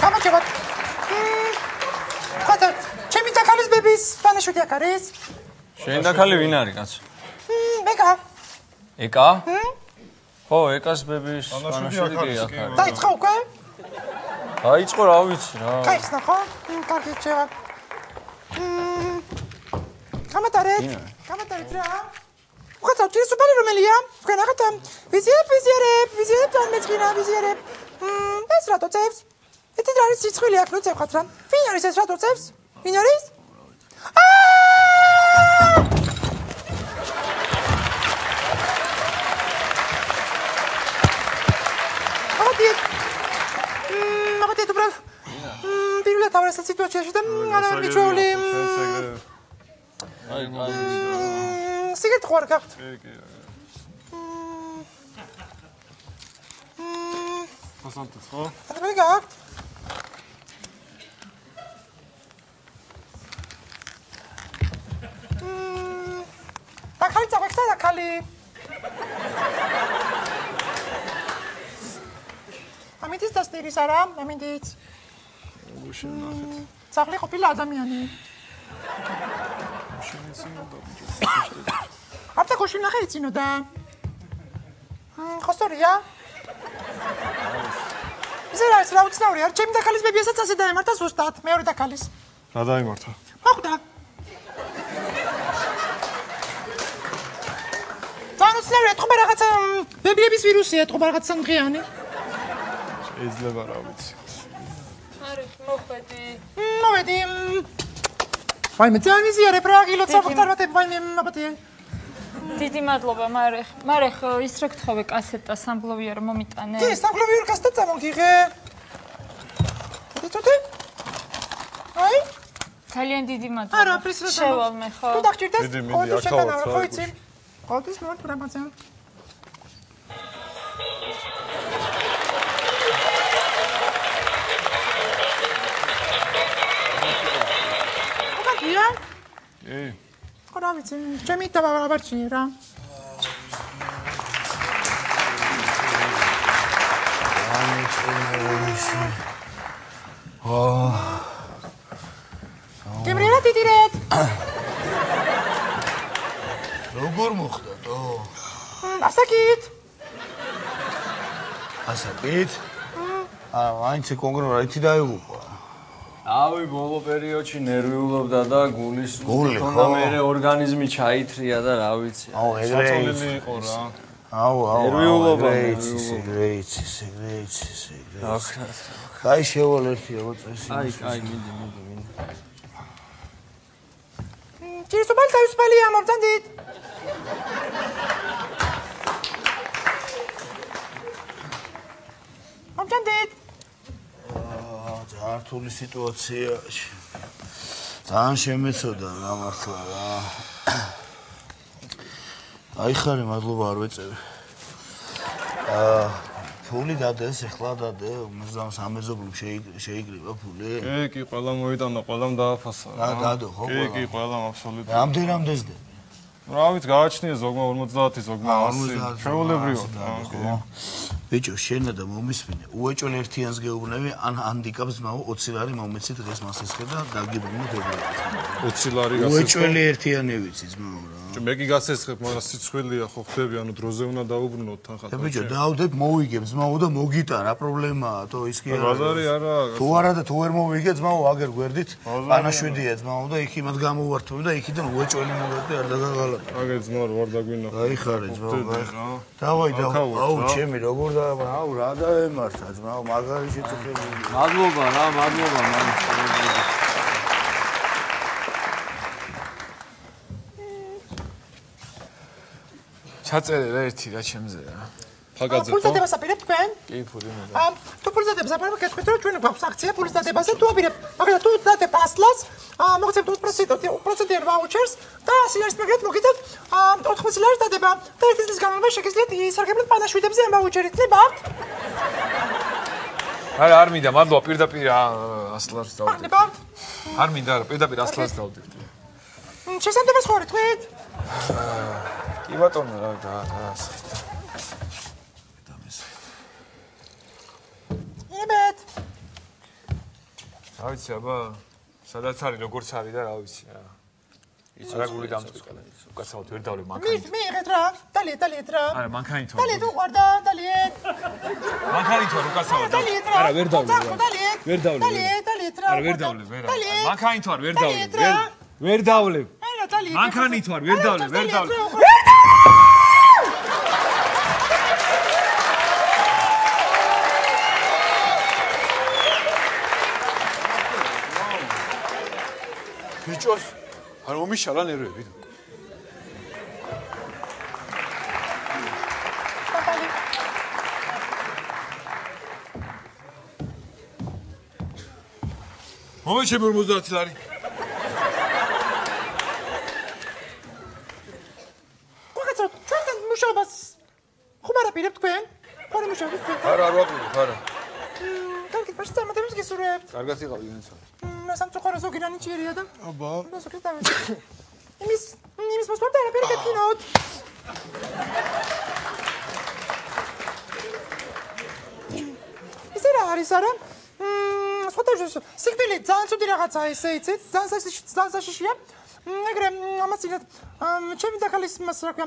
გამარჯობა. ხათა, ჩემი დაქალის ბების ბანიშვილი აქ არის. შენ დაქალი ვინ არის, კაცო? ეკა. ეკა? ხო, ეკას ბების ბანიშვილი აქ არის. დაიწყო უკვე? დაიწყო, რა ვიცი რა. გაიხსნა ხო? კარგი შევა. გამატარეთ რა. ხათა, ჯერ სუპერი რომელია? თქვენ ახლა ვიზიარებ, თან მეწყინა ვიზიარებ. ეს რატო წევს? ეთი რა არის სიცხვილი აქ რო წევხათ რა. ვინ არის ეს რატო წევს? ვინ არის? მაგათი უბრალოდ პირველად ავარესა სიტუაციაში და არა მიჩვეული. აი, სიგარეტი ხوار გაქვთ? ფასანტის ხო? რა გაქვთ? დაქალი წავეხსა დაქალი. ამინდის დასტირის არა, ამინდის. გუშინ ნახეთ. სახლი ყოფილა ადამიანი. არტა გუშინ ნახე იცინოდა. ხოსტორია? ზერაც რა უცნაური არ ჩემი დაქალის ბებიასაც ასე დაემართა ზუსტად მეორე დაქალის. რა დაიმართა? მოხდა. ძანუცნაური ეთყობა რაღაცა ბებიების ვირუსია ეთყობა რაღაცა დღიანი. შეიძლება რა ვიცი. არა, მოხვედი. მოვედი. ვაიმე ძალიან მიზიარებ რა გილოცავ ხთარბათებ ვაიმე აბათი. დიდი მადლობა, მარე ის რა გთხოვე კასეტა სამბლოვიარო მომიტანე. კი, სამბლოვიარო კასეტა წამოგიღე. თვითონ? აი? ძალიან დიდი მადლობა. არა, პრისრა შევალმე ხო? თუ დაგჭირდეს? დიდი მიდი აქავა ხო იცი. ყოველთვის მოვარ პრამაძე. ოკეია? ხო რა ვიცი, ჩემი დავაბარჩინე რა. გემრიელა დიდირეთ. როგორ მოხდა თო? ასაკით. ასაკით? აინც კონკრეტულად იცი დაიღუპა. ავი ბოლო პერიოდში ნერვიულობდა და გულის გული თქონდა მე ორგანიზმი ჩაითრია და რა ვიცი. აუ ეგრე იყო რა. აუ ნერვიულობა ეგრეიცი. აი შევალ ერთი როგორ წესი. აი მიდი. ჭირსობალ თავისუფალია მოვწანდით. მოვწანდით. ძალიან რთული სიტუაციაში. ძალიან შემეცოდა რა მართლა რა. აი ხარი მადლობა არ ვეწევი. ფული დადეს, ეხლა დადე, სამეზობლում შეიკრიბა ფული. კი, ყველა მოიტანა, ყველამ დააფასა. რა დადო ხო ყველა? კი, ყველამ აბსოლუტურად. რამდენამდე ზდები? რა ვიცი, გააჩნია ზოგმა 50, ზოგმა 100. შეულებრივად, ხო. ბიჭო, შენა და მომისმინე, უეჭველ ერთიანს გეუბნები, ან ჰანდიკაპს მაო 20 ლარი მომეცი დღეს მას ესხე და დაგიბრუნოთ ეგრე. 20 ლარი გასესხებ. უეჭველი ერთიანი ვიცი ძმაო რა. მე კი გასესხებ, მაგრამ სიცხვილია ხო ხდები, ანუ დროზე უნდა დაუბრუნოთ თან ხატა. ბიჭო, დავდებ, მოვიგებ ძმაო და მოგიტან, რა პრობლემაა, თო ის კი არა. ბაზარი არა. თუ არა და თუ ვერ მოვიგე ძმაო, აგერ გვერდით, პანაშვიდია ძმაო და იქ იმად გამოვართვები და იქიდან უეჭველი მოგაწე არ დაგაღალატე. აგერ ძმაო, ვარ დაგვინა. გაიხარე ძმაო, გაიხარე. დავაი, აუ, ჩემი როგორ და აუ, რა დაემართა ძმაო, მაგარი შეწუხებული. მადლობა რა, მადლობა მამის. ჩაწერე რა ერთი რა ჩემზე რა. ფაგაძე ხო? ფულს დადებას აპირებთ თქვენ? კი, ფული მე. თუ ფულს დადებას აპირებთ, გეტყვით რომ ჩვენ გვაქვს აქცია ფულის დადებაზე, თუ აპირებთ, მაგრამ თუ დადებ ასლას, მოგცემთ 20%-იან ვაუჩერს და სინარის მეგრად მოგიწევთ 80 ლარის დადება და ერთი წლის განმავლობაში შეგიძლიათ ისარგებლოთ პანაშვიდებზე ამ ვაუჩერით. ნება? არა, არ მინდა, მადლობა, პირდაპირ ასლას დავდივდი. ნება? არ მინდა, პირდაპირ ასლას დავდივდი. შესაძლოა სხვა თქვით? კი ბატონო რა და რა ვიცი აბა სადაც არის როგორც არის და რა ვიცი რა არა გული დამწკალა უკაცრავად ვერ დავლე მანქანით მიიღეთ რა დალიეთ რა არა მანქანით ვარ დალიეთ უყარდა დალიეთ მანქანით ვარ უკაცრავად არა ვერ დავლე ვერ დავლე დალიეთ რა არა ვერ დავლე მანქანით ვარ ვერ დავლე ვერ დავლე მანქანით ვარ ვერ დავლე ბიჭოს არ მომიშალა ნერვები. მომეჩები 50 ლარი. ყურადღება ჩვენთან მუშაობას ხომ არ აპირებთ თქვენ? ხომ არ მუშაობთ თქვენ? არა არ ვაპირებ, არა. კარგი, ბაშ წარმატებას გისურვებთ. კარგად იყავი ინცო. სამწუხარო ზოგირანი ჭირია და აბა. ზოგი დავიწყე. იმის მოსპორტა არ აპირებთ კინოთ. ისე რა არის არა? სხვადასხვა სიკვდილი ძალიან ცუდი რაღაცაა ესე იცით? ძალიან საშიშია. ეგრე ამასინად ჩემი დახალის მას რა ქვია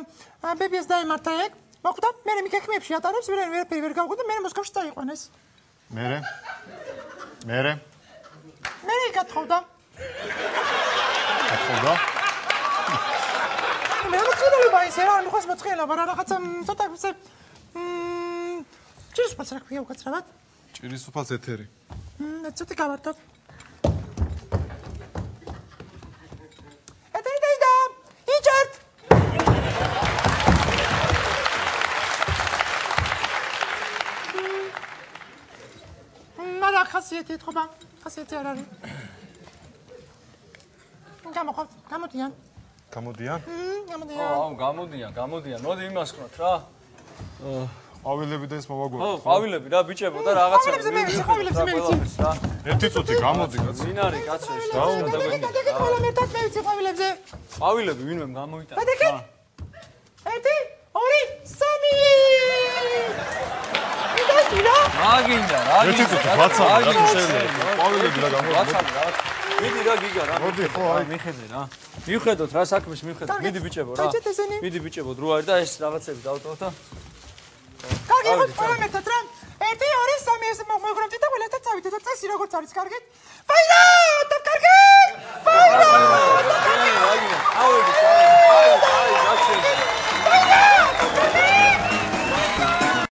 ბებიას დაემართა ეგ. მოხვდა მე მიგეხმებში ატარებს ვერაფერი ვერ გავუგო და მე მოსკოვში წაიყვანეს. მერე მე გათხოვდა. მე მოწინებაა ისე რა, ნუ ხას მოწყენება რა რაღაცა ცოტა ისე ჭირის უფალს რა ქვია უკაცრავად? ჭირის უფალს ეთერი. ცოტა გავარდოთ. ეთერი დაიდა. იჭერთ. მარა ხასიათი ეთქობა. ხასიათი არ არის. გამოდიან. გამოდიან? გამოდიან. მოდი იმას ხმათ რა. ყვავილები და ეს მოვაგვარ. ხო, ყვავილები რა ბიჭებო და რაღაცა. ყვავილებზე მე ვიცი. ერთი წუთი გამოდი კაცო. ვინ არის კაცო ეს? დაგეკ ყველა მერტად მე ვიცი ყვავილებზე. ყვავილები ვინმე გამოიტანა. დაგეკ. 1 2 3 რა გინდა? ერთი წუთი ბაცალ რა შეიძლება. ყვავილები რა გამოდი. მიდი რა გიგა რა. მოდი ხო აი მიხედე რა. მივხედოთ რა საქმეს მივხედოთ. მიდი ბიჭებო რა. მიდი ბიჭებო დრო არის და ეს რაღაცები დავტოვოთ და კარგი, ხო, ყველა მერტად რა. 1 2 3 ეს მოგროვდით და ყველასთან წავიდეთ და წესი როგორც არის, კარგით? ვაი რა, და